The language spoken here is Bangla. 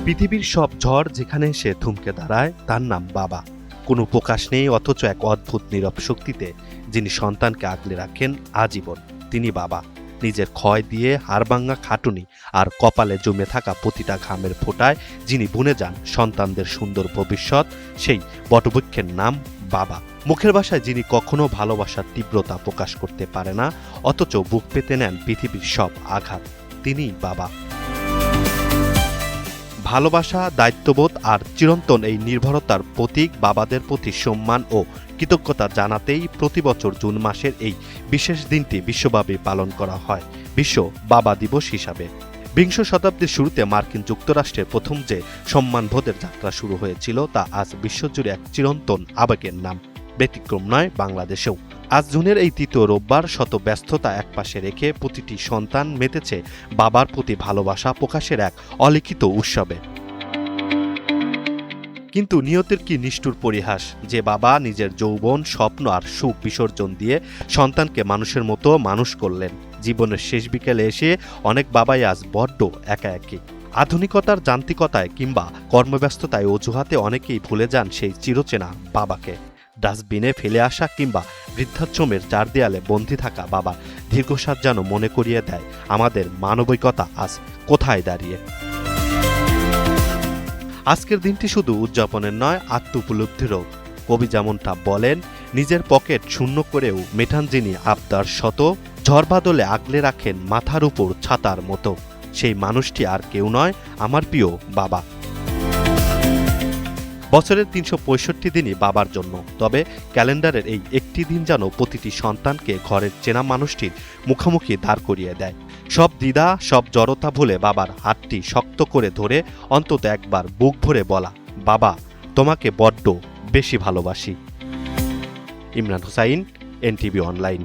পৃথিবীর সব ঝড় যেখানে এসে থমকে দাঁড়ায় তার নাম বাবা। কোনো প্রকাশ নেই, অথচ এক অদ্ভুত নীরব শক্তিতে যিনি সন্তানকে আগলে রাখেন আজীবন, তিনি বাবা। নিজের ক্ষয় দিয়ে হাড়ভাঙা খাটুনি আর কপালে জমে থাকা প্রতিটা ঘামের ফোঁটায় যিনি বুনে যান সন্তানদের সুন্দর ভবিষ্যৎ, সেই বটবৃক্ষের নাম বাবা। মুখের ভাষায় যিনি কখনো ভালোবাসার তীব্রতা প্রকাশ করতে পারে না, অথচ বুক পেতে নেন পৃথিবীর সব আঘাত, তিনিই বাবা। ভালোবাসা, দায়িত্ববোধ আর চিরন্তন এই নির্ভরতার প্রতীক বাবাদের প্রতি সম্মান ও কৃতজ্ঞতা জানাতেই প্রতি বছর জুন মাসের এই বিশেষ দিনটি বিশ্বব্যাপী পালন করা হয় বিশ্ব বাবা দিবস হিসাবে। বিংশ শতাব্দীর শুরুতে মার্কিন যুক্তরাষ্ট্রের প্রথম যে সম্মানবোধের যাত্রা শুরু হয়েছিল তা আজ বিশ্বজুড়ে এক চিরন্তন আবেগের নাম। ব্যতিক্রম নয় বাংলাদেশেও। আজ জুনের এই তৃতীয় রোববার শত ব্যস্ততা একপাশে রেখে প্রতিটি সন্তান মেতেছে বাবার প্রতি ভালোবাসা প্রকাশের এক অলিখিত উৎসবে। কিন্তু নিয়তির কি নিষ্ঠুর পরিহাস, যে বাবা নিজের যৌবন, স্বপ্ন আর সুখ বিসর্জন দিয়ে সন্তানকে মানুষের মতো মানুষ করলেন। জীবনের শেষ বিকেলে এসে অনেক বাবাই আজ বড্ড একাকী। আধুনিকতার যান্ত্রিকতায় কিংবা কর্মব্যস্ততায় অজুহাতে অনেকেই ভুলে যান সেই চিরচেনা বাবাকে। ডাস্টবিনে ফেলে আসা কিংবা বৃদ্ধাশ্রমের চার দেয়ালে বন্দী থাকা বাবার দীর্ঘশ্বাস যেন মনে করিয়ে দেয় আমাদের মানবিকতা আজ কোথায় দাঁড়িয়ে। আজকের দিনটি শুধু উদযাপনের নয়, আত্ম উপলব্ধিরও। কবি যেমনটা বলেন, নিজের পকেট শূন্য করেও মেটান যিনি আবদার শত, ঝড় বাদলে আগলে রাখেন মাথার উপর ছাতার মতো, সেই মানুষটি আর কেউ নয়, আমার প্রিয় বাবা। বছরের ৩৬৫ দিনই বাবার জন্য, তবে ক্যালেন্ডারের এই একটি দিন যেন প্রতিটি সন্তানকে ঘরের চেনা মানুষটির মুখোমুখি দাঁড় করিয়ে দেয়। সব দ্বিধা, সব জড়তা ভুলে বাবার হাতটি শক্ত করে ধরে অন্তত একবার বুক ভরে বলা, বাবা তোমাকে বড্ড বেশি ভালোবাসি। ইমরান হুসাইন, এনটিভি অনলাইন।